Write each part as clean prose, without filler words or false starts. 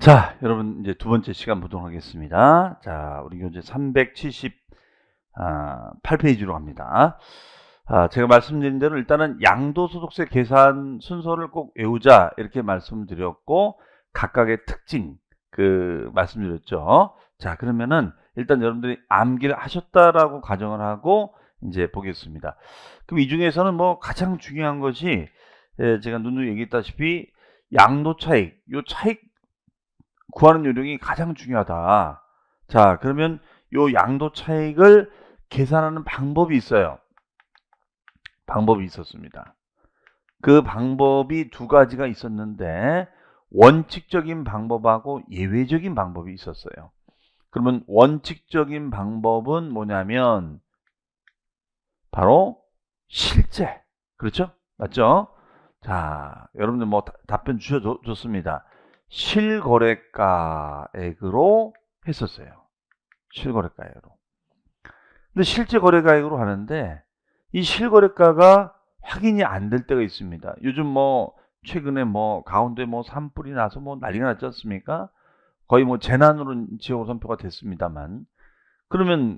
자, 여러분 이제 두 번째 시간 보도록 하겠습니다. 자, 우리 교재 378페이지로 갑니다. 제가 말씀드린 대로 일단은 양도소득세 계산 순서를 꼭 외우자 이렇게 말씀드렸고 각각의 특징 말씀드렸죠. 자, 그러면은 일단 여러분들이 암기를 하셨다라고 가정을 하고 이제 보겠습니다. 그럼 이 중에서는 뭐 가장 중요한 것이 제가 누누이 얘기했다시피 양도 차익, 요 차익 구하는 요령이 가장 중요하다. 자, 그러면 요 양도 차익을 계산하는 방법이 있어요. 방법이 있었습니다. 그 방법이 두 가지가 있었는데 원칙적인 방법하고 예외적인 방법이 있었어요. 그러면 원칙적인 방법은 뭐냐면 바로 실제. 그렇죠? 맞죠? 자, 여러분들 뭐 답변 주셔줬습니다. 실거래가액으로 했었어요. 실거래가액으로. 근데 실제 거래가액으로 하는데 이 실거래가가 확인이 안 될 때가 있습니다. 요즘 뭐 최근에 뭐 가운데 뭐 산불이 나서 뭐 난리가 났지 않습니까? 거의 뭐 재난으로 지역으로 선포가 됐습니다만 그러면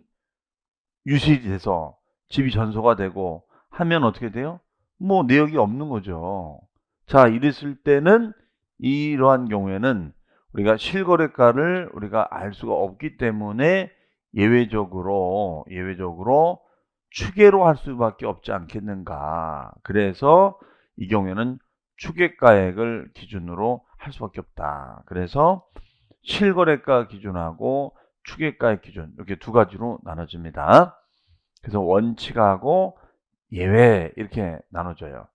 유실이 돼서 집이 전소가 되고 하면 어떻게 돼요? 뭐 내역이 없는 거죠. 자, 이랬을 때는 이러한 경우에는 우리가 실거래가를 우리가 알 수가 없기 때문에 예외적으로 추계로 할 수밖에 없지 않겠는가. 그래서 이 경우에는 추계가액을 기준으로 할 수밖에 없다. 그래서 실거래가 기준하고 추계가액 기준 이렇게 두 가지로 나눠집니다. 그래서 원칙하고 예외 이렇게 나눠져요.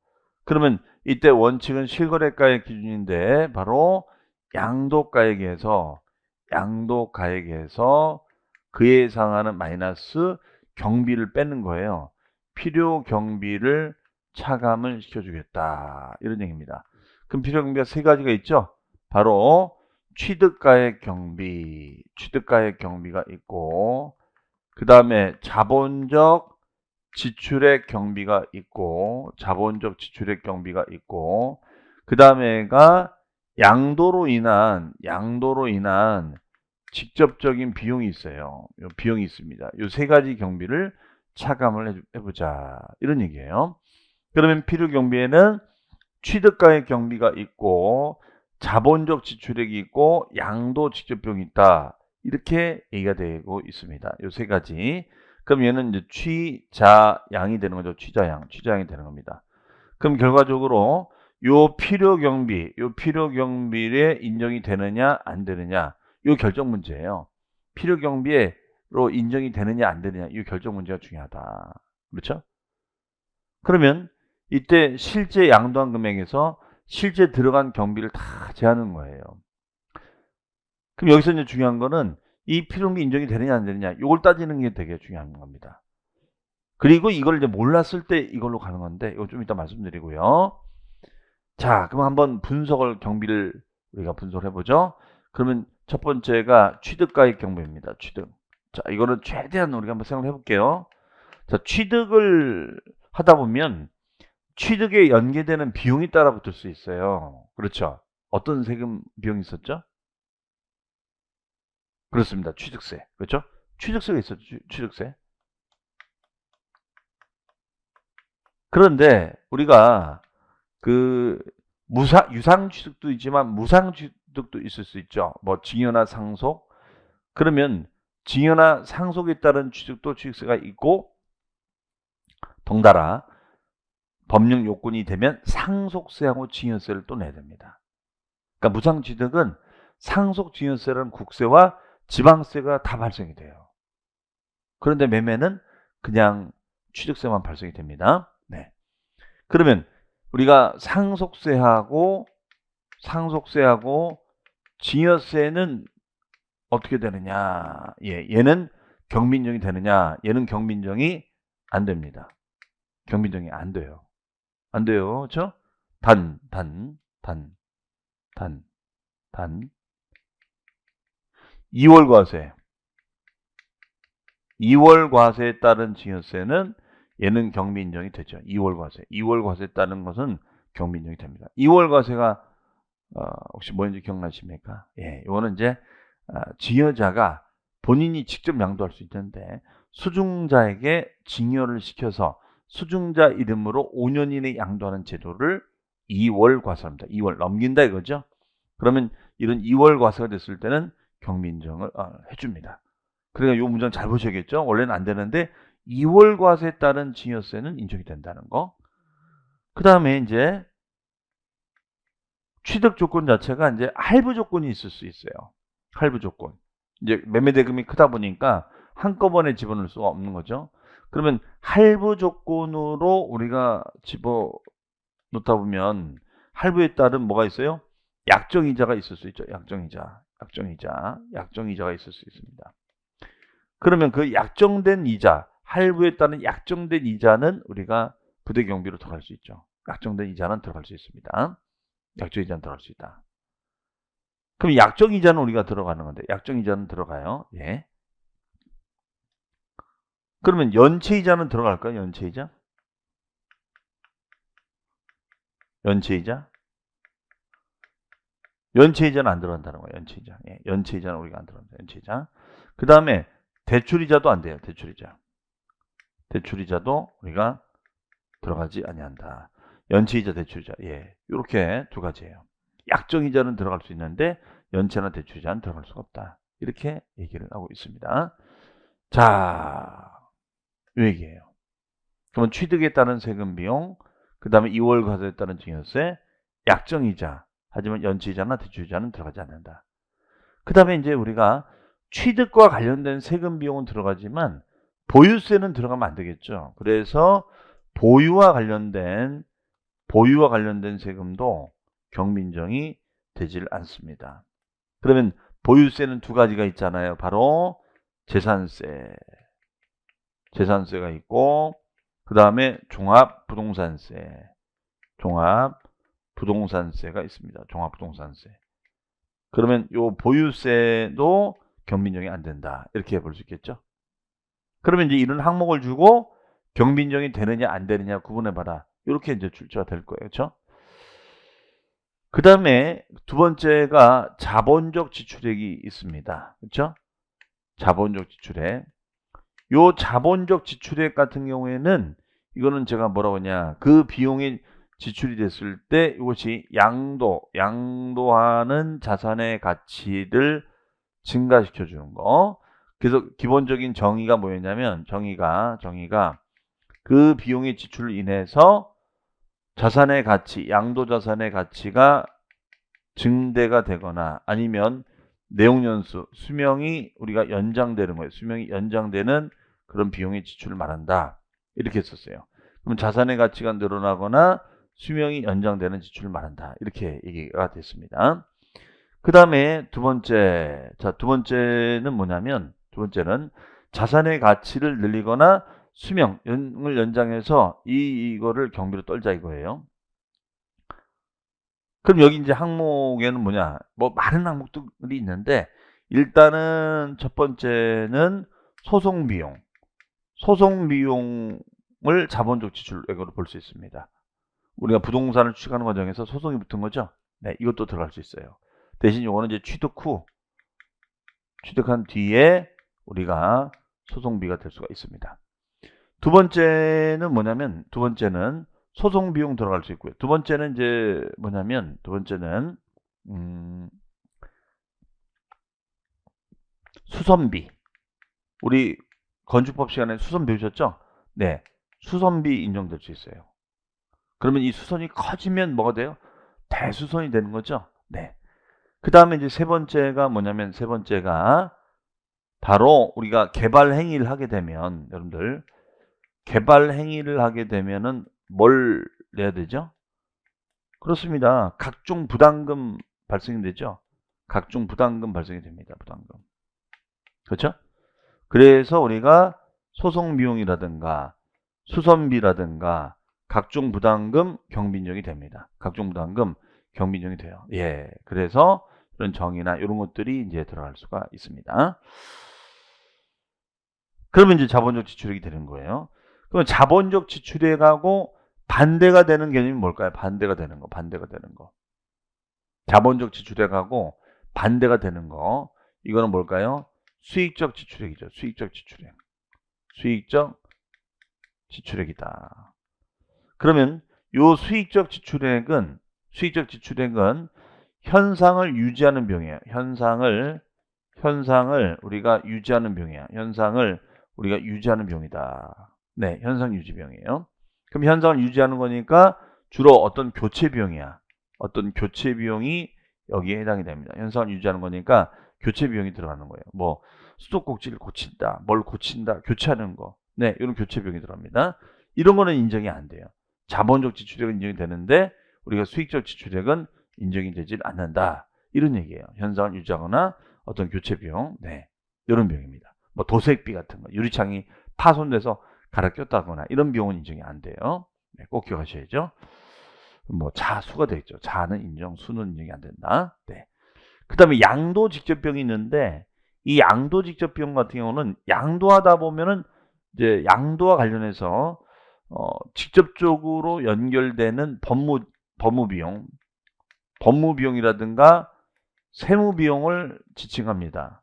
그러면 이때 원칙은 실거래가액 기준인데 바로 양도가액에서 그에 해당하는 마이너스 경비를 빼는 거예요. 필요 경비를 차감을 시켜주겠다 이런 얘기입니다. 그럼 필요 경비가 세 가지가 있죠. 바로 취득가액 경비가 있고 그 다음에 자본적 지출액 경비가 있고 그 다음에가 양도로 인한 직접적인 비용이 있어요. 요 비용이 있습니다. 요 세 가지 경비를 차감을 해보자 이런 얘기예요. 그러면 필요 경비에는 취득가액 경비가 있고 자본적 지출액이 있고 양도 직접 비용이 있다. 이렇게 얘기가 되고 있습니다. 요 세 가지. 그럼 얘는 이제 취자양이 되는 거죠. 취자양이 되는 겁니다. 그럼 결과적으로 요 필요 경비에 인정이 되느냐 안 되느냐 요 결정 문제예요. 필요 경비로 인정이 되느냐 안 되느냐 이 결정 문제가 중요하다. 그렇죠? 그러면 이때 실제 양도한 금액에서 실제 들어간 경비를 다 제하는 거예요. 그럼 여기서 이제 중요한 거는 이 필요경비 인정이 되느냐 안 되느냐 이걸 따지는 게 되게 중요한 겁니다. 그리고 이걸 이제 몰랐을 때 이걸로 가는 건데 이거 좀 이따 말씀드리고요. 자, 그럼 한번 경비를 우리가 분석을 해보죠. 그러면 첫 번째가 취득가액 경비입니다. 취득. 자, 이거는 최대한 우리가 한번 생각을 해볼게요. 자, 취득을 하다 보면 취득에 연계되는 비용이 따라 붙을 수 있어요. 그렇죠? 어떤 세금 비용이 있었죠? 그렇습니다. 취득세. 그렇죠? 취득세가 있었죠. 취득세. 그런데 우리가 유상 취득도 있지만 무상 취득도 있을 수 있죠. 뭐 증여나 상속. 그러면 증여나 상속에 따른 취득도 취득세가 있고 덩달아 법령 요건이 되면 상속세하고 증여세를 또 내야 됩니다. 그러니까 무상 취득은 상속 증여세라는 국세와 지방세가 다 발생이 돼요. 그런데 매매는 그냥 취득세만 발생이 됩니다. 네. 그러면 우리가 상속세하고 증여세는 어떻게 되느냐? 얘는 경민정이 되느냐? 얘는 경민정이 안 됩니다. 경민정이 안 돼요. 안 돼요. 그렇죠? 단 2월 과세. 2월 과세에 따른 증여세는 얘는 경비 인정이 되죠. 2월 과세에 따른 것은 경비 인정이 됩니다. 2월 과세가 혹시 뭐인지 기억나십니까? 예, 이거는 이제 증여자가 본인이 직접 양도할 수 있는데 수중자에게 증여를 시켜서 수중자 이름으로 5년 이내 양도하는 제도를 2월 과세입니다. 2월 넘긴다 이거죠. 그러면 이런 2월 과세가 됐을 때는 경비인정을 해줍니다. 그러니까 이 문장 잘 보셔야겠죠. 원래는 안 되는데 2월 과세에 따른 증여세는 인정이 된다는 거. 그 다음에 이제 취득 조건 자체가 이제 할부 조건이 있을 수 있어요. 할부 조건. 이제 매매 대금이 크다 보니까 한꺼번에 집어넣을 수가 없는 거죠. 그러면 할부 조건으로 우리가 집어넣다 보면 할부에 따른 뭐가 있어요? 약정이자가 있을 수 있죠. 약정이자가 있을 수 있습니다. 그러면 그 약정된 이자, 할부에 따른 약정된 이자는 우리가 부대경비로 들어갈 수 있죠. 약정된 이자는 들어갈 수 있습니다. 약정이자는 들어갈 수 있다. 그럼 약정이자는 우리가 들어가는 건데, 약정이자는 들어가요. 예. 그러면 연체이자는 들어갈까요? 연체이자? 연체이자? 연체이자는 안 들어간다는 거예요. 연체이자. 예. 연체이자는 우리가 안 들어간다. 연체이자. 그 다음에 대출이자도 안 돼요. 대출이자. 대출이자도 우리가 들어가지 아니한다. 연체이자, 대출이자. 예. 이렇게 두 가지예요. 약정이자는 들어갈 수 있는데 연체나 대출이자는 들어갈 수가 없다. 이렇게 얘기를 하고 있습니다. 자, 이 얘기예요. 그러면 취득에 따른 세금 비용, 그 다음에 2월 과세에 따른 증여세, 약정이자, 하지만 연체이자나 대출이자는 들어가지 않는다. 그 다음에 이제 우리가 취득과 관련된 세금 비용은 들어가지만 보유세는 들어가면 안 되겠죠. 그래서 보유와 관련된 세금도 경비인정이 되질 않습니다. 그러면 보유세는 두 가지가 있잖아요. 바로 재산세가 있고, 그 다음에 종합부동산세가 있습니다. 종합부동산세. 그러면 요 보유세도 경비인정이 안 된다. 이렇게 볼 수 있겠죠. 그러면 이제 이런 항목을 주고 경비인정이 되느냐 안 되느냐 구분해봐라. 이렇게 이제 출제가 될 거예요. 그렇죠? 그 다음에 두 번째가 자본적 지출액이 있습니다. 그렇죠? 자본적 지출액. 요 자본적 지출액 같은 경우에는 이거는 제가 뭐라고 하냐. 그 비용이 지출이 됐을 때 이것이 양도하는 자산의 가치를 증가시켜 주는 거. 그래서 기본적인 정의가 뭐였냐면 정의가 그 비용의 지출로 인해서 자산의 가치, 양도 자산의 가치가 증대가 되거나 아니면 내용연수, 수명이 우리가 연장되는 거예요. 수명이 연장되는 그런 비용의 지출을 말한다. 이렇게 했었어요. 그럼 자산의 가치가 늘어나거나 수명이 연장되는 지출을 말한다. 이렇게 얘기가 됐습니다. 그 다음에 두 번째는 뭐냐면, 두 번째는 자산의 가치를 늘리거나 수명을 연장해서 이거를 경비로 떨자 이거예요. 그럼 여기 이제 항목에는 뭐냐? 뭐 많은 항목들이 있는데 일단은 첫 번째는 소송 비용을 자본적 지출액으로 볼 수 있습니다. 우리가 부동산을 취득하는 과정에서 소송이 붙은 거죠? 네, 이것도 들어갈 수 있어요. 대신 요거는 이제 취득한 뒤에 우리가 소송비가 될 수가 있습니다. 두 번째는 뭐냐면, 두 번째는 소송 비용 들어갈 수 있고요. 두 번째는 이제 뭐냐면, 수선비. 우리 건축법 시간에 수선 배우셨죠? 네, 수선비 인정될 수 있어요. 그러면 이 수선이 커지면 뭐가 돼요? 대수선이 되는 거죠? 네. 그 다음에 이제 세 번째가 뭐냐면, 세 번째가 바로 우리가 개발 행위를 하게 되면, 여러분들, 개발 행위를 하게 되면은 뭘 내야 되죠? 그렇습니다. 각종 부담금 발생이 되죠? 각종 부담금 발생이 됩니다. 부담금. 그렇죠? 그래서 우리가 소송 비용이라든가 수선비라든가 각종 부담금 경비인정이 됩니다. 각종 부담금 경비인정이 돼요. 예. 그래서 이런 정의나 이런 것들이 이제 들어갈 수가 있습니다. 그러면 이제 자본적 지출액이 되는 거예요. 그럼 자본적 지출액하고 반대가 되는 개념이 뭘까요? 반대가 되는 거. 자본적 지출액하고 반대가 되는 거. 이거는 뭘까요? 수익적 지출액이죠. 수익적 지출액. 수익적 지출액이다. 그러면 요 수익적 지출액은 현상을 유지하는 비용이에요. 현상을 우리가 유지하는 비용이야. 현상을 우리가 유지하는 비용이다. 네, 현상 유지 비용이에요. 그럼 현상을 유지하는 거니까 주로 어떤 교체 비용이야. 어떤 교체 비용이 여기에 해당이 됩니다. 현상을 유지하는 거니까 교체 비용이 들어가는 거예요. 뭐 수도꼭지를 고친다, 뭘 고친다, 교체하는 거. 네, 이런 교체 비용이 들어갑니다. 이런 거는 인정이 안 돼요. 자본적 지출액은 인정이 되는데 우리가 수익적 지출액은 인정이 되질 않는다. 이런 얘기예요. 현상을 유지하거나 어떤 교체 비용, 네, 이런 비용입니다. 뭐 도색비 같은 거, 유리창이 파손돼서 갈아 꼈다거나 이런 비용은 인정이 안 돼요. 네, 꼭 기억하셔야죠. 뭐 자수가 되겠죠. 자는 인정, 수는 인정이 안 된다. 네. 그 다음에 양도 직접비용이 있는데 이 양도 직접비용 같은 경우는 양도하다 보면은 이제 양도와 관련해서 직접적으로 연결되는 법무 비용이라든가 세무 비용을 지칭합니다.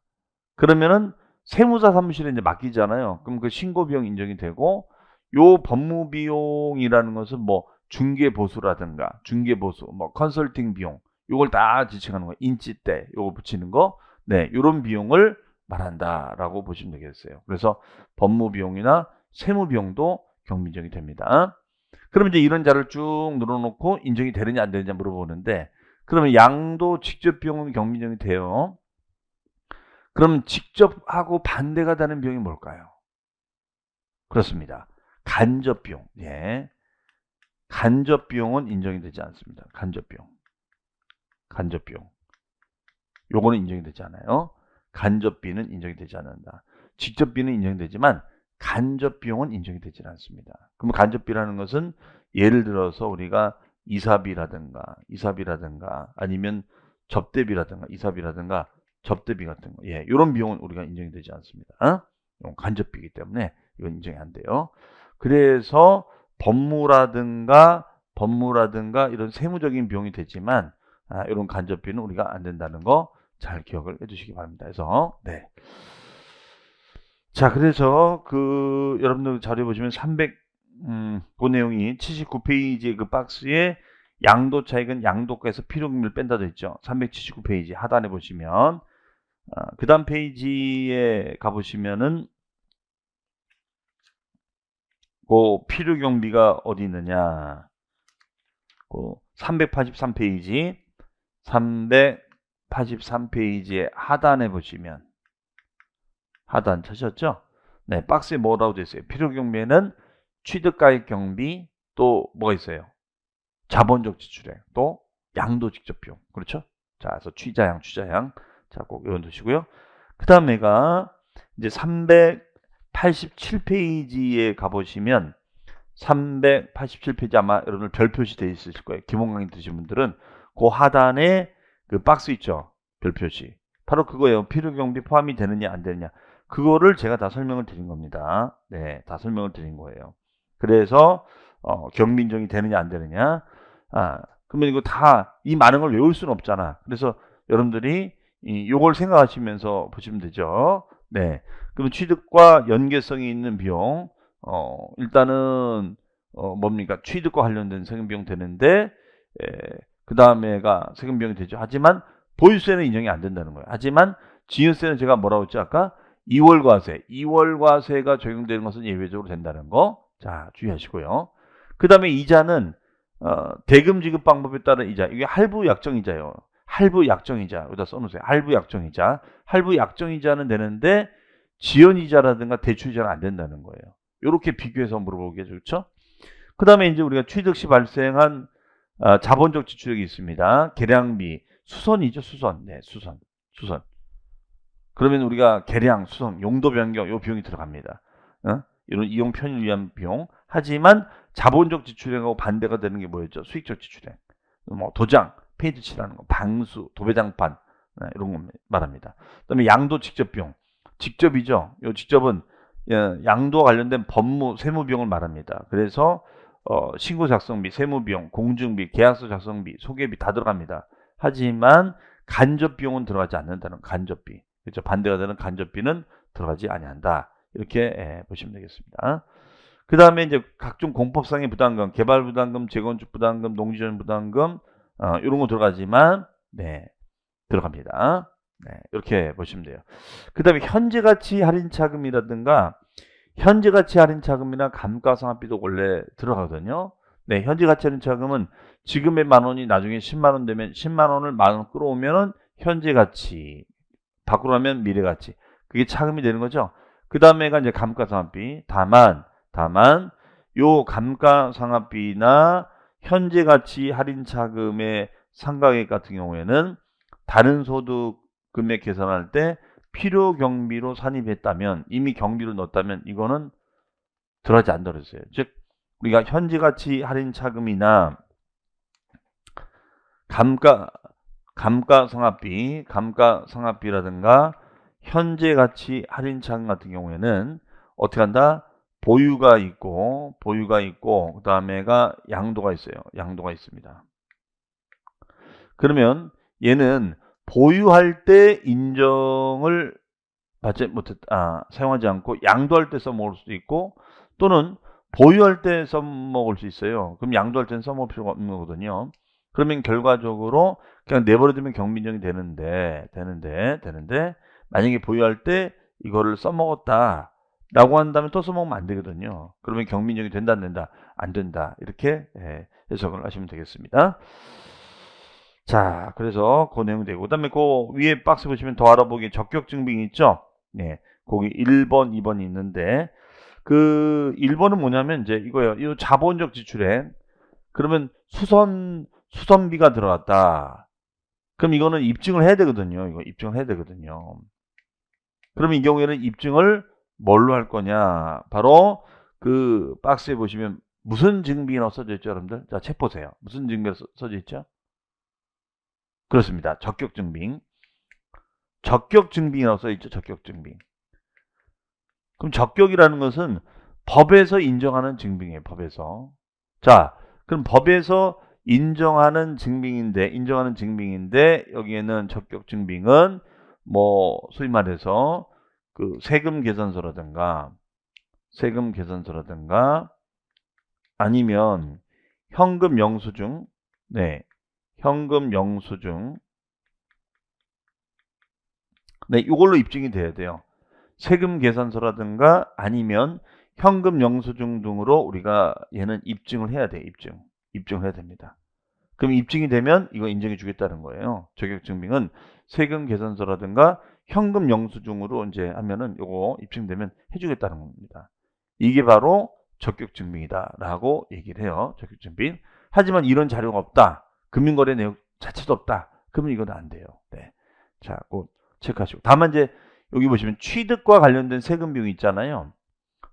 그러면은 세무사 사무실에 이제 맡기잖아요. 그럼 그 신고 비용 인정이 되고 요 법무 비용이라는 것은 뭐 중개 보수라든가 뭐 컨설팅 비용 요걸 다 지칭하는 거예요. 인지대 요거 붙이는 거. 네, 요런 비용을 말한다라고 보시면 되겠어요. 그래서 법무 비용이나 세무 비용도 경비 인정이 됩니다. 그러면 이제 이런 자를 쭉 늘어놓고 인정이 되느냐 안 되느냐 물어보는데 그러면 양도 직접 비용은 경비 인정이 돼요. 그럼 직접 하고 반대가 되는 비용이 뭘까요? 그렇습니다. 간접 비용. 예. 간접 비용은 인정이 되지 않습니다. 간접 비용. 요거는 인정이 되지 않아요. 간접비는 인정이 되지 않는다. 직접비는 인정이 되지만 간접 비용은 인정이 되지 않습니다. 그럼 간접비라는 것은 예를 들어서 우리가 이사비라든가 아니면 접대비라든가 접대비 같은 거. 예, 이런 비용은 우리가 인정이 되지 않습니다. 이건 간접비이기 때문에 이건 인정이 안 돼요. 그래서 법무라든가 이런 세무적인 비용이 되지만 이런 간접비는 우리가 안 된다는 거 잘 기억을 해두시기 바랍니다. 그래서 네. 자, 그래서 그 여러분들 자료 보시면 그 내용이 79페이지의 그 박스에 양도 차익은 양도가에서 필요금을 뺀다 되어 있죠. 379페이지 하단에 보시면 그 다음 페이지에 가보시면은 그 필요경비가 어디 있느냐. 그 383페이지에 하단에 보시면 하단 찾으셨죠? 네, 박스에 뭐라고 되어 있어요? 필요경비에는 취득가액 경비 또 뭐가 있어요? 자본적 지출액 또 양도 직접 비용. 그렇죠? 자, 그래서 취자양. 자, 꼭 외워두시고요. 그 다음에가 이제 387페이지에 가보시면 387페이지 아마 여러분들 별 표시되어 있으실 거예요. 기본 강의 들으신 분들은 그 하단에 그 박스 있죠. 별 표시. 바로 그거예요. 필요경비 포함이 되느냐 안 되느냐. 그거를 제가 다 설명을 드린 겁니다. 네, 다 설명을 드린 거예요. 그래서 경비 인정이 되느냐 안 되느냐. 그러면 이거 다 이 많은 걸 외울 수는 없잖아. 그래서 여러분들이 요걸 생각하시면서 보시면 되죠. 네. 그러면 취득과 연계성이 있는 비용. 일단은 뭡니까? 취득과 관련된 세금 비용 되는데 그 다음에가 세금 비용이 되죠. 하지만 보유세는 인정이 안 된다는 거예요. 하지만 증여세는 제가 뭐라고 했죠? 아까 2월 과세가 적용되는 것은 예외적으로 된다는 거. 자, 주의하시고요. 그 다음에 이자는 대금 지급 방법에 따른 이자. 이게 할부 약정이자예요. 할부 약정이자. 여기다 써놓으세요. 할부 약정이자는 되는데 지연이자라든가 대출이자는 안 된다는 거예요. 이렇게 비교해서 물어보겠죠. 그렇죠? 그 다음에 이제 우리가 취득 시 발생한 자본적 지출액이 있습니다. 계량비, 수선이죠. 수선. 네, 수선. 그러면 우리가 계량, 수선, 용도 변경 요 비용이 들어갑니다. 이런 이용 편의를 위한 비용. 하지만 자본적 지출액하고 반대가 되는 게 뭐였죠? 수익적 지출액. 뭐 도장, 페인트 칠하는 거, 방수, 도배장판 이런 거 말합니다. 그다음에 양도 직접 비용. 직접이죠. 요 직접은 양도와 관련된 법무, 세무 비용을 말합니다. 그래서 신고 작성비, 세무 비용, 공증비, 계약서 작성비, 소개비 다 들어갑니다. 하지만 간접 비용은 들어가지 않는다는 간접비. 그렇죠? 반대가 되는 간접비는 들어가지 아니한다. 이렇게 보시면 되겠습니다. 그 다음에 이제 각종 공법상의 부담금, 개발 부담금, 재건축 부담금, 농지전 부담금, 이런 거 들어가지만, 네, 들어갑니다. 네, 이렇게 보시면 돼요. 그 다음에 현재가치 할인차금이라든가, 현재가치 할인차금이나 감가상각비도 원래 들어가거든요. 네, 현재가치 할인차금은 지금의 10,000원이 나중에 10만원 되면 10만원을 10,000원 끌어오면은 현재가치, 바꾸로 하면 미래가치. 그게 차금이 되는 거죠. 그 다음에가 이제 감가상각비. 다만 요 감가상각비나 현재가치 할인차금의 상가액 같은 경우에는 다른 소득 금액 계산할 때 필요 경비로 산입했다면, 이미 경비를 넣었다면 이거는 들어가지 않는다 그랬어요. 즉 우리가 현재가치 할인차금이나 감가상각비라든가 현재가치 할인차금 같은 경우에는 어떻게 한다? 보유가 있고 그 다음에가 양도가 있어요. 양도가 있습니다. 그러면 얘는 보유할 때 인정을 사용하지 않고 양도할 때 써먹을 수도 있고, 또는 보유할 때 써먹을 수 있어요. 그럼 양도할 때는 써먹을 필요가 없는 거거든요. 그러면 결과적으로 그냥 내버려두면 경비인정이 되는데 만약에 보유할 때 이거를 써먹었다 라고 한다면 또 써먹으면 안 되거든요. 그러면 경비인정이 된다 안 된다? 안 된다. 이렇게 해석을 하시면 되겠습니다. 자, 그래서 그 내용 되고, 그 다음에 그 위에 박스 보시면 더 알아보기 적격증빙 있죠? 네, 거기 1번, 2번이 있는데, 그 1번은 뭐냐면 이제 이거예요. 이 자본적 지출에 그러면 수선비가 들어갔다. 그럼 이거는 입증을 해야 되거든요. 이거 입증을 해야 되거든요. 그러면 이 경우에는 입증을 뭘로 할 거냐? 바로 그 박스에 보시면 무슨 증빙이라고 써져 있죠, 여러분들? 자, 책 보세요. 무슨 증빙이라고 써져 있죠? 그렇습니다. 적격증빙. 적격증빙이라고 써있죠. 적격증빙. 그럼 적격이라는 것은 법에서 인정하는 증빙이에요. 법에서. 자, 그럼 법에서 인정하는 증빙인데 여기에는 적격증빙은 뭐 소위 말해서 그 세금 계산서라든가 아니면 현금 영수증, 네, 현금 영수증, 네, 이걸로 입증이 돼야 돼요. 세금 계산서라든가 아니면 현금 영수증 등으로 우리가 얘는 입증을 해야 돼. 입증을 해야 됩니다. 그럼 입증이 되면 이거 인정해 주겠다는 거예요. 적격증빙은 세금 계산서라든가 현금 영수증으로 이제 하면은 요거 입증되면 해주겠다는 겁니다. 이게 바로 적격증빙이다라고 얘기를 해요. 적격증빙. 하지만 이런 자료가 없다. 금융거래 내용 자체도 없다. 그러면 이건 안 돼요. 네. 자, 꼭 체크하시고. 다만 이제 여기 보시면 취득과 관련된 세금 비용이 있잖아요.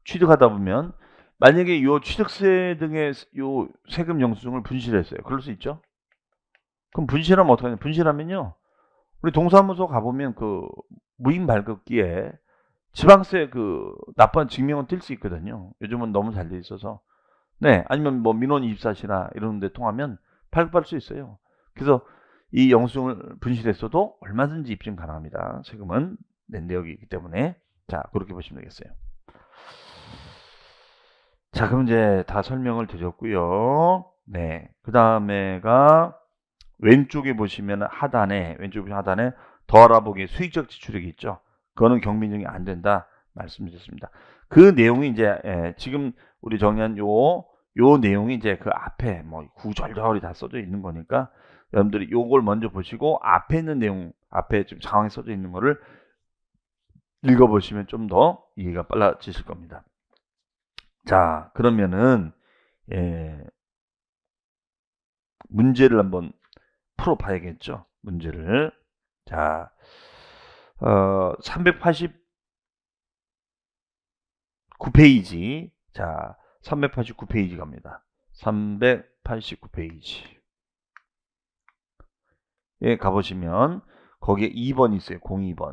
취득하다 보면 만약에 요 취득세 등의 요 세금 영수증을 분실했어요. 그럴 수 있죠. 그럼 분실하면 어떡하냐? 분실하면요, 우리 동사무소 가보면 그 무인 발급기에 지방세 그 납부한 증명은 뜰 수 있거든요. 요즘은 너무 잘 돼 있어서. 네, 아니면 뭐 민원 24시나 이런 데 통하면 발급할 수 있어요. 그래서 이 영수증을 분실했어도 얼마든지 입증 가능합니다. 세금은 낸 내역이기 때문에. 자, 그렇게 보시면 되겠어요. 자, 그럼 이제 다 설명을 드렸고요. 네, 그 다음에가 왼쪽에 보시면 하단에 더 알아보기 수익적 지출액이 있죠. 그거는 경비인정이 안 된다 말씀드렸습니다. 그 내용이 이제 지금 우리 정리한 요 내용이 이제 그 앞에 뭐 구절절이 다 써져 있는 거니까 여러분들이 요걸 먼저 보시고 앞에 있는 내용, 앞에 좀 상황이 써져 있는 거를 읽어보시면 좀 더 이해가 빨라지실 겁니다. 자, 그러면은 문제를 한번 풀어봐야겠죠. 문제를. 자, 389페이지. 자, 389페이지 갑니다. 389페이지. 예, 가보시면 거기에 2번 있어요. 02번.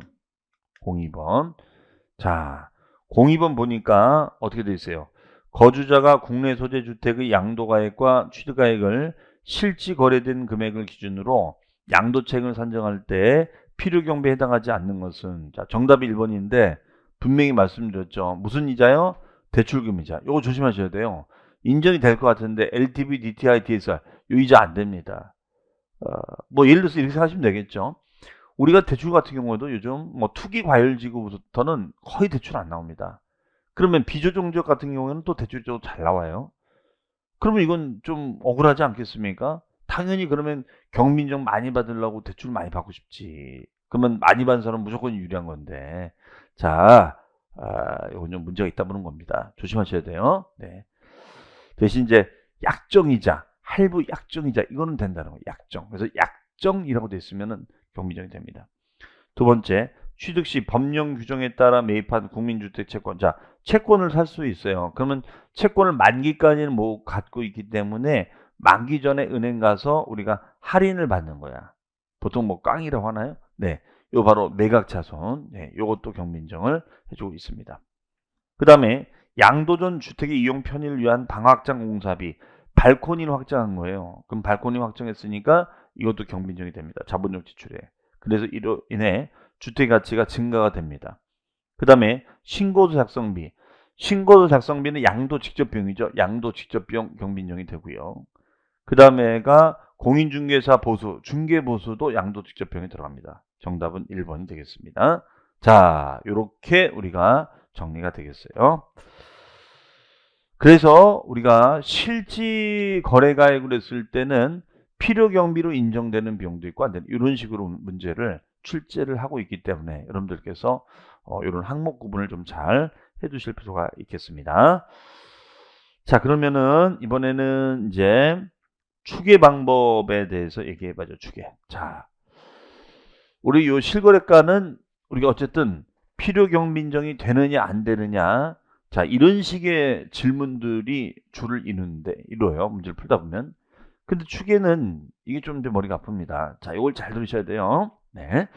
자, 02번 보니까 어떻게 돼 있어요? 거주자가 국내 소재 주택의 양도가액과 취득가액을 실지 거래된 금액을 기준으로 양도차익을 산정할 때 필요경비에 해당하지 않는 것은, 자, 정답이 1번인데 분명히 말씀드렸죠. 무슨 이자요? 대출금이자. 요거 조심하셔야 돼요. 인정이 될 것 같은데 LTV, DTI, DSR 요 이자 안 됩니다. 뭐 예를 들어서 이렇게 생각하시면 되겠죠. 우리가 대출 같은 경우에도 요즘 뭐 투기 과열지구부터는 거의 대출 안 나옵니다. 그러면 비조정지역 같은 경우에는 또 대출이 좀 잘 나와요. 그러면 이건 좀 억울하지 않겠습니까? 당연히 그러면 경민정 많이 받으려고 대출 많이 받고 싶지. 그러면 많이 받은 사람은 무조건 유리한 건데. 자, 이건 좀 문제가 있다 보는 겁니다. 조심하셔야 돼요. 네. 대신 이제 약정이자, 할부 약정이자 이거는 된다는 거예요. 약정. 그래서 약정이라고 돼 있으면은 경민정이 됩니다. 두 번째, 취득 시 법령 규정에 따라 매입한 국민주택 채권. 자, 채권을 살 수 있어요. 그러면 채권을 만기까지는 못 갖고 있기 때문에 만기 전에 은행 가서 우리가 할인을 받는 거야. 보통 뭐 깡이라고 하나요? 네. 요 바로 매각차손. 네, 요것도 경민정을 해주고 있습니다. 그 다음에 양도전 주택의 이용 편의를 위한 방확장 공사비. 발코니를 확장한 거예요. 그럼 발코니 확정했으니까 이것도 경민정이 됩니다. 자본적 지출에. 그래서 이로 인해 주택 가치가 증가가 됩니다. 그 다음에 신고서 작성비. 신고서 작성비는 양도 직접 비용이죠. 양도 직접 비용 경민정이 되고요. 그 다음에가 공인중개사 보수, 중개보수도 양도 직접 비용에 들어갑니다. 정답은 1번이 되겠습니다. 자, 이렇게 우리가 정리가 되겠어요. 그래서 우리가 실지 거래가액을 했을 때는 필요경비로 인정되는 비용도 있고 안 되는 이런 식으로 문제를 출제를 하고 있기 때문에 여러분들께서 이런 항목 구분을 좀 잘 해두실 필요가 있겠습니다. 자, 그러면은 이번에는 이제 추계 방법에 대해서 얘기해봐죠. 추계. 자, 우리 요 실거래가는 우리가 어쨌든 필요경비인정이 되느냐 안 되느냐, 자, 이런 식의 질문들이 줄을 이뤄요. 문제를 풀다 보면. 근데 추계는 이게 좀 머리가 아픕니다. 자, 이걸 잘 들으셔야 돼요. 네.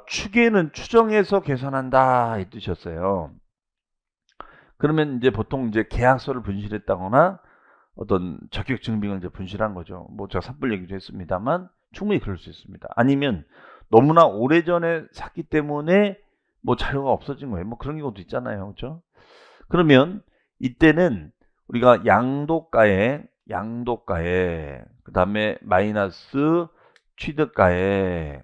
추계는 추정해서 계산한다 이 뜻이었어요. 그러면 이제 보통 이제 계약서를 분실했다거나 어떤 적격 증빙을 이제 분실한 거죠. 뭐 제가 섣불 얘기도 했습니다만 충분히 그럴 수 있습니다. 아니면 너무나 오래전에 샀기 때문에 뭐 자료가 없어진 거예요. 뭐 그런 경우도 있잖아요. 그렇죠? 그러면 이때는 우리가 양도가에 그다음에 마이너스 취득가에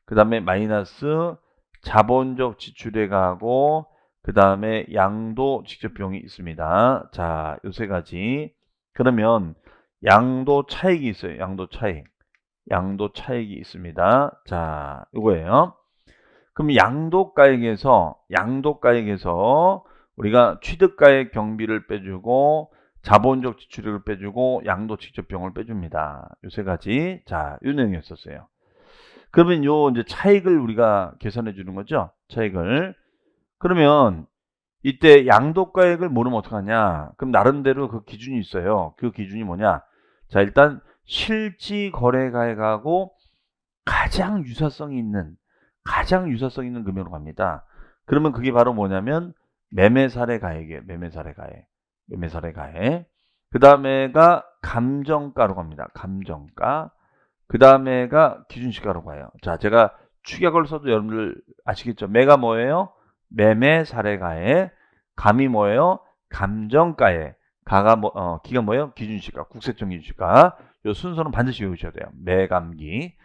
그다음에 마이너스 자본적 지출에 가고 그다음에 양도 직접 비용이 있습니다. 자, 요 세 가지. 그러면 양도 차익이 있어요. 양도 차익이 있습니다. 자, 요거예요. 그럼 양도가액에서 우리가 취득가액 경비를 빼주고 자본적 지출액을 빼주고 양도 직접 비용을 빼줍니다. 요 세 가지. 자, 요 내용이었었어요. 그러면 요 이제 차익을 우리가 계산해 주는 거죠. 차익을. 그러면 이때 양도가액을 모르면 어떡하냐? 그럼 나름대로 그 기준이 있어요. 그 기준이 뭐냐? 자, 일단 실지 거래가액하고 가장 유사성이 있는 금액으로 갑니다. 그러면 그게 바로 뭐냐면 매매사례 가액이에요. 매매사례 가액. 그 다음에가 감정가로 갑니다. 감정가. 그 다음에가 기준시가로 가요. 자, 제가 축약을 써도 여러분들 아시겠죠? 매가 뭐예요? 매매 사례가액. 감이 뭐예요? 감정가액. 기가 뭐예요? 기준시가, 국세청 기준시가. 이 순서는 반드시 외우셔야 돼요. 매감기.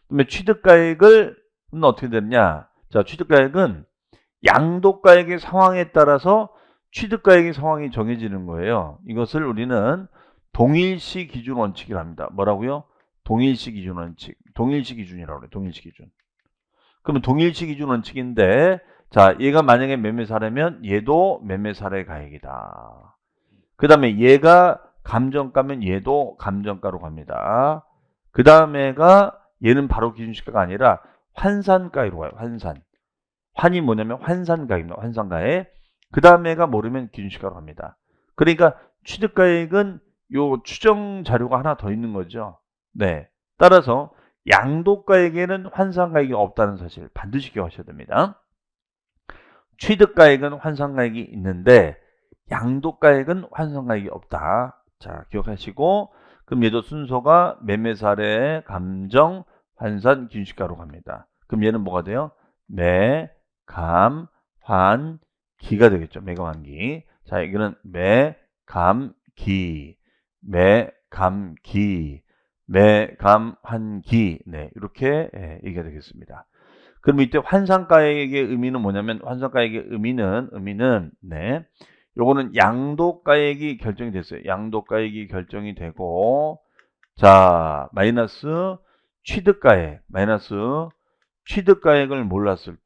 그다음에 취득가액은 어떻게 되느냐? 자, 취득가액은 양도가액의 상황에 따라서 취득가액의 상황이 정해지는 거예요. 이것을 우리는 동일시 기준 원칙이라 합니다. 뭐라고요? 동일시 기준 원칙. 동일시 기준이라고 그래요. 동일시 기준. 그러면 동일시 기준 원칙인데, 자, 얘가 만약에 매매 사례면 얘도 매매 사례 가액이다. 그 다음에 얘가 감정가면 얘도 감정가로 갑니다. 그 다음에가 얘는 바로 기준시가가 아니라 환산가액으로 가요. 환이 뭐냐면 환산가액입니다. 환산가액. 그 다음에가 모르면 기준시가로 갑니다. 그러니까 취득가액은 요 추정 자료가 하나 더 있는 거죠. 네. 따라서 양도가액에는 환산가액이 없다는 사실 반드시 기억하셔야 됩니다. 취득가액은 환산가액이 있는데 양도가액은 환산가액이 없다. 자, 기억하시고, 그럼 얘도 순서가 매매 사례, 감정, 환산, 기준시가로 갑니다. 그럼 얘는 뭐가 돼요? 매, 감, 환, 기가 되겠죠. 매감, 환기. 자, 여기는 매, 감, 기, 매, 감, 기, 매, 감, 환, 기. 네, 이렇게 얘기가 되겠습니다. 그럼 이때 환산가액의 의미는 뭐냐면 환산가액의 의미는 네. 요거는 양도가액이 결정이 됐어요. 양도가액이 결정이 되고 자, 마이너스 취득가액, 마이너스 취득가액을 몰랐을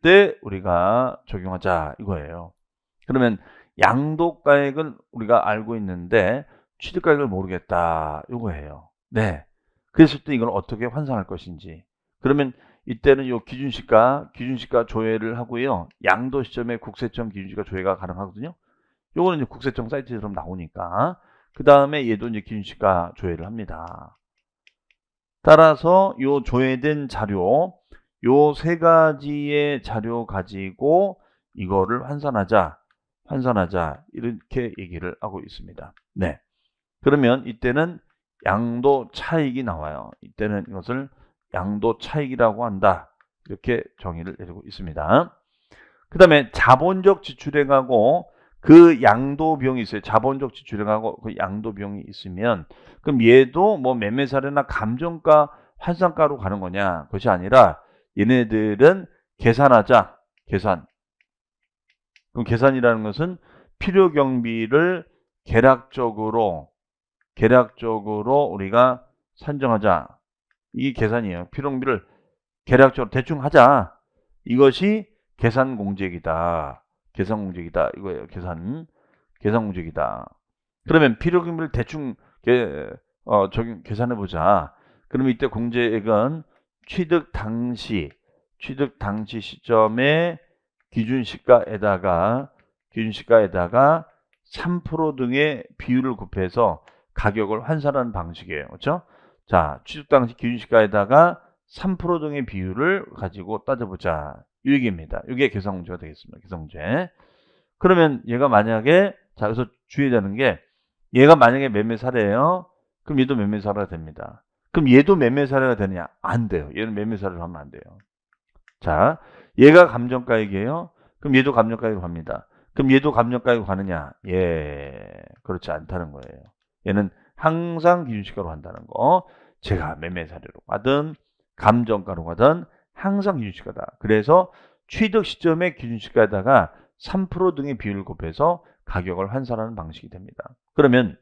때 우리가 적용하자 이거예요. 그러면 양도가액은 우리가 알고 있는데 취득가액을 모르겠다 이거예요. 네. 그랬을 때 이걸 어떻게 환산할 것인지. 그러면 이때는 요 기준시가 조회를 하고요. 양도 시점에 국세청 기준시가 조회가 가능하거든요. 요거는 이제 국세청 사이트처럼 나오니까. 그 다음에 얘도 이제 기준시가 조회를 합니다. 따라서 요 조회된 자료, 요 세 가지의 자료 가지고 이거를 환산하자 이렇게 얘기를 하고 있습니다. 네. 그러면 이때는 양도 차익이 나와요. 이때는 이것을 양도 차익이라고 한다. 이렇게 정의를 내리고 있습니다. 그 다음에 자본적 지출액하고 그 양도 비용이 있어요. 자본적 지출액하고 그 양도 비용이 있으면 그럼 얘도 뭐 매매 사례나 감정가 환산가로 가는 거냐? 그것이 아니라 얘네들은 계산하자. 계산. 그럼 계산이라는 것은 필요 경비를 계략적으로 우리가 산정하자. 이게 계산이에요. 필요 경비를 계략적으로 대충 하자. 이것이 계산 공제액이다. 계산 공제액이다. 이거예요. 계산 공제액이다. 그러면 필요 경비를 대충 계산해 보자. 그러면 이때 공제액은 취득 당시 시점에 기준시가에다가 3% 등의 비율을 곱해서 가격을 환산하는 방식이에요. 그렇죠? 자, 취득 당시 기준시가에다가 3% 등의 비율을 가지고 따져보자. 이 얘기입니다. 이게 계산공제가 되겠습니다. 계산공제. 그러면 얘가 만약에 자, 여기서 주의되는 게 얘가 만약에 매매 사례예요. 그럼 얘도 매매 사례가 됩니다. 그럼 얘도 매매 사례가 되느냐? 안 돼요. 얘는 매매 사례로 하면 안 돼요. 자, 얘가 감정가액이에요. 그럼 얘도 감정가액으로 갑니다. 그럼 얘도 감정가액으로 가느냐? 예, 그렇지 않다는 거예요. 얘는 항상 기준시가로 한다는 거. 제가 매매 사례로 가든 감정가로 가든 항상 기준시가다. 그래서 취득 시점의 기준시가에다가 3% 등의 비율을 곱해서 가격을 환산하는 방식이 됩니다. 그러면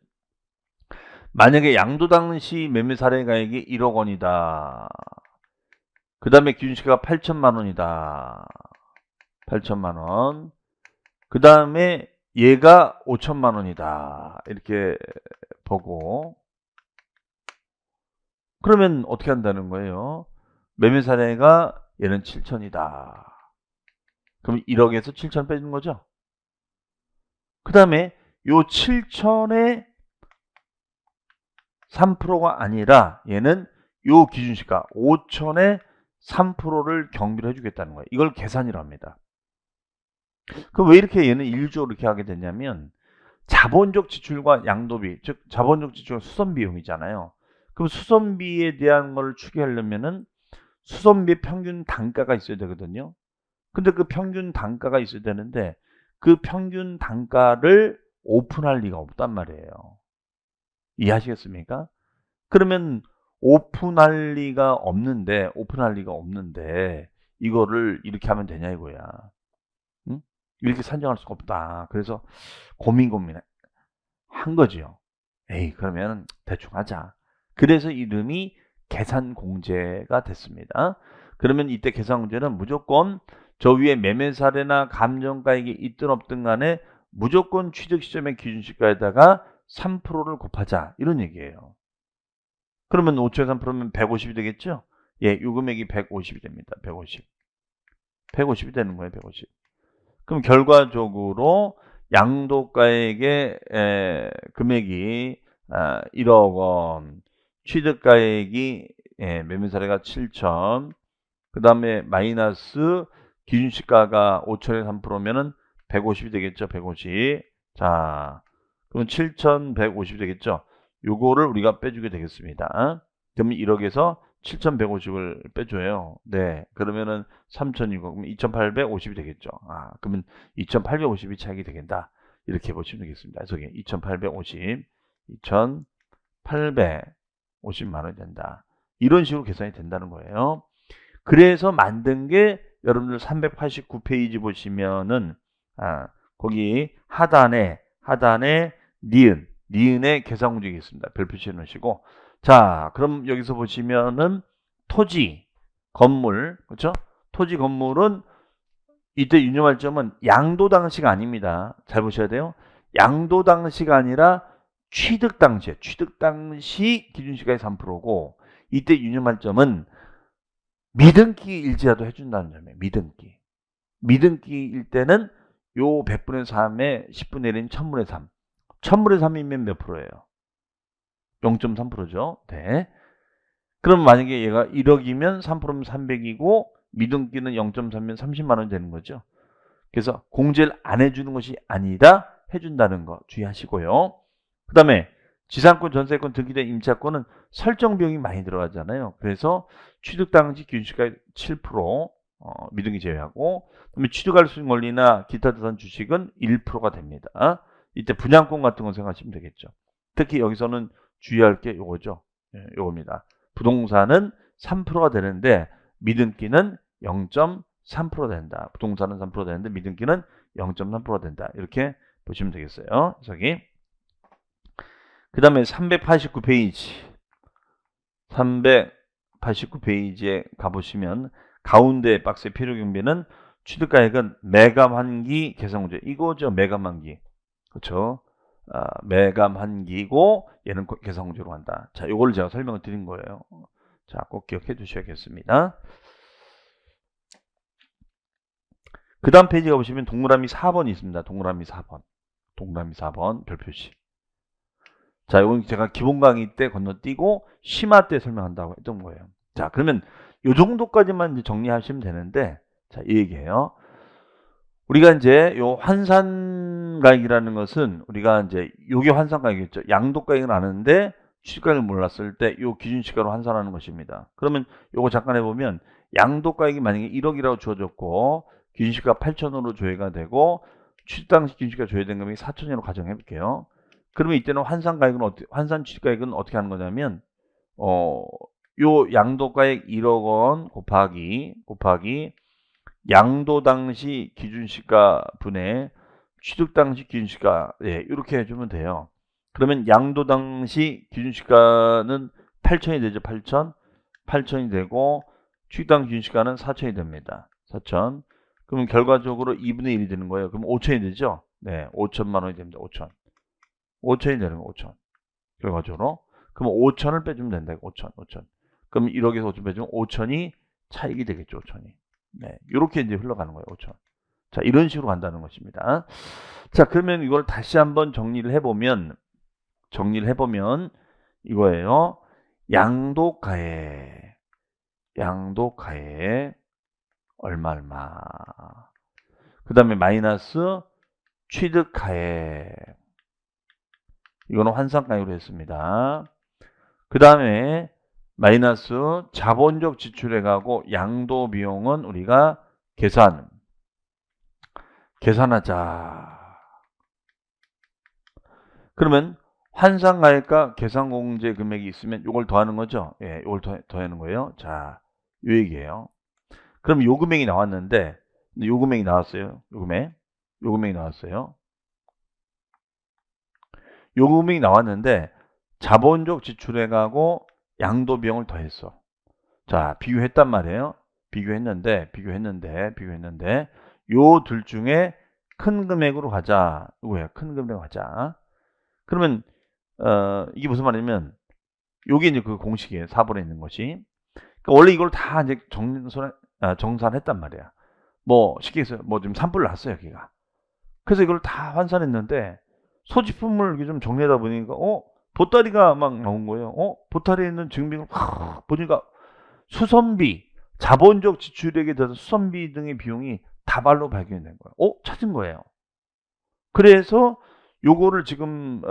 만약에 양도 당시 매매 사례 가액이 1억 원이다. 그 다음에 기준시가가 8천만 원이다. 8천만 원. 그 다음에 얘가 5천만 원이다. 이렇게 보고 그러면 어떻게 한다는 거예요? 매매 사례가 얘는 7천이다. 그럼 1억에서 7천 빼주는 거죠? 그 다음에 요 7천의 3%가 아니라 얘는 요 기준시가 5천의 3%를 경비를 해주겠다는 거예요. 이걸 계산이라고 합니다. 그럼 왜 이렇게 얘는 일조로 이렇게 하게 되냐면 자본적 지출과 양도비, 즉 자본적 지출은 수선비용이잖아요. 그럼 수선비에 대한 걸 추계하려면은 수선비 평균 단가가 있어야 되거든요. 근데 그 평균 단가가 있어야 되는데 그 평균 단가를 오픈할 리가 없단 말이에요. 이해하시겠습니까? 그러면 오픈할 리가 없는데 이거를 이렇게 하면 되냐 이거야. 응? 이렇게 산정할 수가 없다. 그래서 고민한 거지요. 에이, 그러면 대충 하자. 그래서 이름이 계산공제가 됐습니다. 그러면 이때 계산공제는 무조건 저 위에 매매 사례나 감정가액이 있든 없든 간에 무조건 취득 시점의 기준시가에다가 3%를 곱하자. 이런 얘기예요. 그러면 5초에 3%면 150이 되겠죠? 예, 요 금액이 150이 됩니다. 150이 되는 거예요. 150. 그럼 결과적으로 양도가액의 금액이 1억 원, 취득가액이 매매 사례가 7천, 그 다음에 마이너스 기준시가가 5천에 3%면은 150이 되겠죠. 150. 자, 그러면 7,150이 되겠죠. 요거를 우리가 빼주게 되겠습니다. 그러면 1억에서 7,150을 빼줘요. 네. 그러면은 3,000이고, 그럼 2,850이 되겠죠. 그러면 2,850이 차익이 되겠다. 이렇게 보시면 되겠습니다. 저기 2,850, 2,850만 원이 된다. 이런 식으로 계산이 된다는 거예요. 그래서 만든 게 여러분들 389페이지 보시면은 거기 하단에 니은의 계산 공식이 있습니다. 별 표시해 놓으시고, 자, 그럼 여기서 보시면은 토지, 건물, 그렇죠? 토지, 건물은 이때 유념할 점은 양도 당시가 아닙니다. 잘 보셔야 돼요. 양도 당시가 아니라 취득 당시 기준시가의 3%고, 이때 유념할 점은 미등기 일지라도 해준다는 점이에요. 미등기일 때는 요 100분의 3에 10분의 1인 1000분의 3. 1000분의 3이면 몇 프로예요? 0.3%죠. 네. 그럼 만약에 얘가 1억이면 3%면 300이고 미등기는 0.3면 30만 원 되는 거죠. 그래서 공제를 안 해주는 것이 아니라 해준다는 거 주의하시고요. 그 다음에 지상권, 전세권, 등기된 임차권은 설정 비용이 많이 들어가잖아요. 그래서 취득 당시 기준시가 7%, 미등기 제외하고, 그다음에 취득할 수 있는 권리나 기타 자산 주식은 1%가 됩니다. 이때 분양권 같은 거 생각하시면 되겠죠. 특히 여기서는 주의할 게 요거죠. 요겁니다. 부동산은 3%가 되는데 미등기는 0.3% 된다. 부동산은 3% 되는데 미등기는 0.3% 된다. 이렇게 보시면 되겠어요. 저기. 그 다음에 389페이지. 389페이지에 가보시면 가운데 박스의 필요경비는 취득가액은 매감한기 계산공제. 이거죠. 매감한기. 그렇죠. 매감한기고 얘는 계산공제로 한다. 자, 요걸 제가 설명을 드린 거예요. 자, 꼭 기억해 두셔야겠습니다. 그 다음 페이지 가보시면 동그라미 4번이 있습니다. 동그라미 4번 별표시. 자, 이건 제가 기본 강의 때 건너뛰고 심화 때 설명한다고 했던 거예요. 자, 그러면 요 정도까지만 이제 정리하시면 되는데, 자, 이 얘기예요. 우리가 이제 요 환산가액이라는 것은 우리가 이제 요게 환산가액이겠죠. 양도가액은 아는데 취득가액을 몰랐을 때 요 기준시가로 환산하는 것입니다. 그러면 요거 잠깐 해보면 양도가액이 만약에 1억이라고 주어졌고 기준시가 8천으로 조회가 되고 취득 당시 기준시가 조회된 금액이 4천이라고 가정해 볼게요. 그러면 이때는 환산 취득가액은 어떻게 하는 거냐면 요 양도가액 1억 원 곱하기 양도 당시 기준시가 분의 취득 당시 기준시가 이렇게 해주면 돼요. 그러면 양도 당시 기준시가는 8천이 되죠. 8천이 되고 취득 당시 기준시가는 4천이 됩니다. 4천. 그러면 결과적으로 2분의 1이 되는 거예요. 그럼 5천이 되죠. 네, 5천만 원이 됩니다. 5천이 되는 거 5천. 결과적으로. 그럼 5천을 빼주면 된다. 5천. 그럼 1억에서 5천 빼주면 5천이 차익이 되겠죠. 5천이. 네, 이렇게 이제 흘러가는 거예요. 5천. 자, 이런 식으로 간다는 것입니다. 자, 그러면 이걸 다시 한번 정리를 해보면 이거예요. 양도가액 얼마. 그 다음에 마이너스 취득가액. 이거는 환산가액으로 했습니다. 그 다음에 마이너스 자본적 지출액하고 양도 비용은 우리가 계산하자. 그러면 환산가액과 계산공제 금액이 있으면 이걸 더하는 거죠. 예, 이걸 더하는 거예요. 자, 요 얘기예요. 그럼 요 금액이 나왔는데, 요 금액이 나왔어요. 요 금액이 나왔어요. 요 금액이 나왔는데 자본적 지출액하고 양도 비용을 더했어. 자, 비교했단 말이에요. 비교했는데 요 둘 중에 큰 금액으로 가자. 이거예요. 큰 금액으로 가자. 그러면 이게 무슨 말이냐면 요게 이제 그 공식이에요. 4번에 있는 것이. 그러니까 원래 이걸 다 이제 정산했단 말이야. 뭐 쉽게 해서 뭐 지금 산불을 났어요, 여기가. 그래서 이걸 다 환산했는데 소지품을 이렇게 좀 정리하다 보니까 보따리가 막 나온 거예요. 보따리에 있는 증빙을 확 보니까 수선비, 자본적 지출액에 대해서 수선비 등의 비용이 다발로 발견된 거예요. 찾은 거예요. 그래서 요거를 지금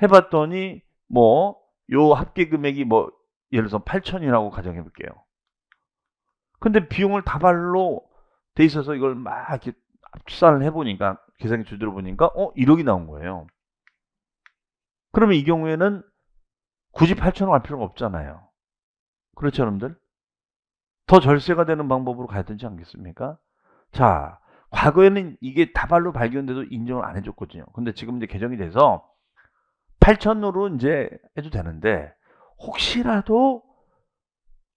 해봤더니 뭐 요 합계 금액이 뭐 예를 들어서 8천이라고 가정해 볼게요. 근데 비용을 다발로 돼 있어서 이걸 막 이렇게 합산을 해보니까 계산기 주들어 보니까 1억이 나온 거예요. 그러면 이 경우에는 굳이 8천원 갈 필요가 없잖아요. 그렇죠, 여러분들? 더 절세가 되는 방법으로 가야 되지 않겠습니까? 자, 과거에는 이게 다발로 발견돼도 인정을 안 해줬거든요. 근데 지금 이제 개정이 돼서 8천으로 이제 해도 되는데, 혹시라도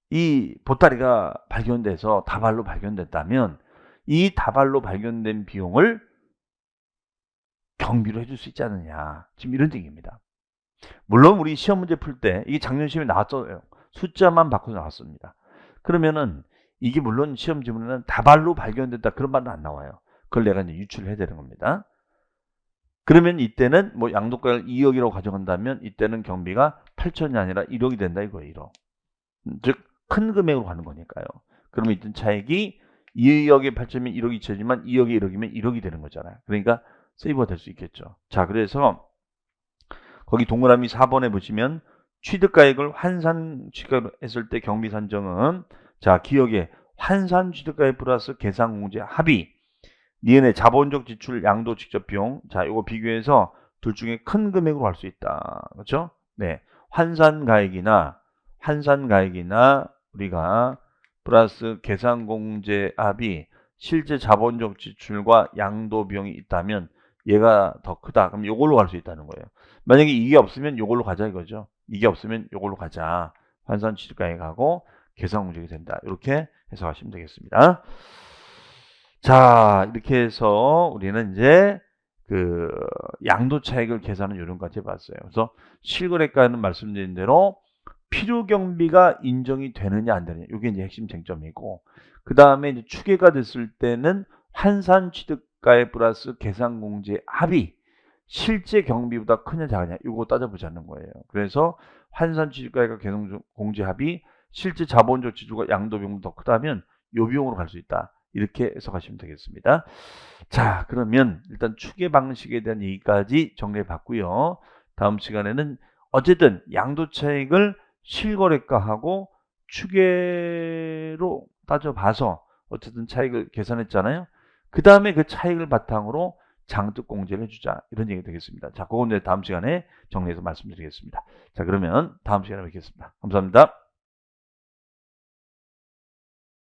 이 보따리가 발견돼서 다발로 발견됐다면, 이 다발로 발견된 비용을 경비로 해줄 수 있지 않느냐. 지금 이런 얘기입니다. 물론 우리 시험 문제 풀 때, 이게 작년 시험에 나왔어요. 숫자만 바꿔서 나왔습니다. 그러면은 이게 물론 시험 지문에는 다발로 발견됐다 그런 말은 안 나와요. 그걸 내가 이제 유출을 해야 되는 겁니다. 그러면 이때는 뭐 양도가를 2억이라고 가져간다면 이때는 경비가 8천이 아니라 1억이 된다 이거예요. 1억. 즉 큰 금액으로 가는 거니까요. 그러면 이때 차액이 2억에 8천이면 1억 2천이지만 2억에 1억이면 1억이 되는 거잖아요. 그러니까 세이브가 될 수 있겠죠. 자, 그래서 거기 동그라미 4번에 보시면 취득가액을 환산 취득했을 때 경비 산정은 자 기억에 환산 취득가액 플러스 계상공제 합의 니은의 자본적 지출 양도 직접 비용 자 이거 비교해서 둘 중에 큰 금액으로 할 수 있다. 그렇죠? 네. 환산가액이나 우리가 플러스 계상공제 합의 실제 자본적 지출과 양도 비용이 있다면 얘가 더 크다. 그럼 이걸로 갈 수 있다는 거예요. 만약에 이게 없으면 이걸로 가자 이거죠. 이게 없으면 이걸로 가자. 환산 취득가액하고 계상공제가 된다. 이렇게 해석하시면 되겠습니다. 자, 이렇게 해서 우리는 이제 그 양도 차익을 계산하는 요령까지 해봤어요. 그래서 실거래가는 말씀드린 대로 필요 경비가 인정이 되느냐 안 되느냐 이게 이제 핵심 쟁점이고 그 다음에 이제 추계가 됐을 때는 환산 취득가액 플러스 계상공제 합의 실제 경비보다 크냐 작으냐 이거 따져보자는 거예요. 그래서 환산 취득가액과 계상공제 합의 실제 자본적 지출과 양도 비용보다 더 크다면 요 비용으로 갈 수 있다. 이렇게 해석하시면 되겠습니다. 자, 그러면 일단 추계 방식에 대한 얘기까지 정리해 봤고요. 다음 시간에는 어쨌든 양도 차익을 실거래가하고 추계로 따져봐서 어쨌든 차익을 계산했잖아요. 그 다음에 그 차익을 바탕으로 장득 공제를 해주자 이런 얘기가 되겠습니다. 자, 그건 이제 다음 시간에 정리해서 말씀드리겠습니다. 자, 그러면 다음 시간에 뵙겠습니다. 감사합니다.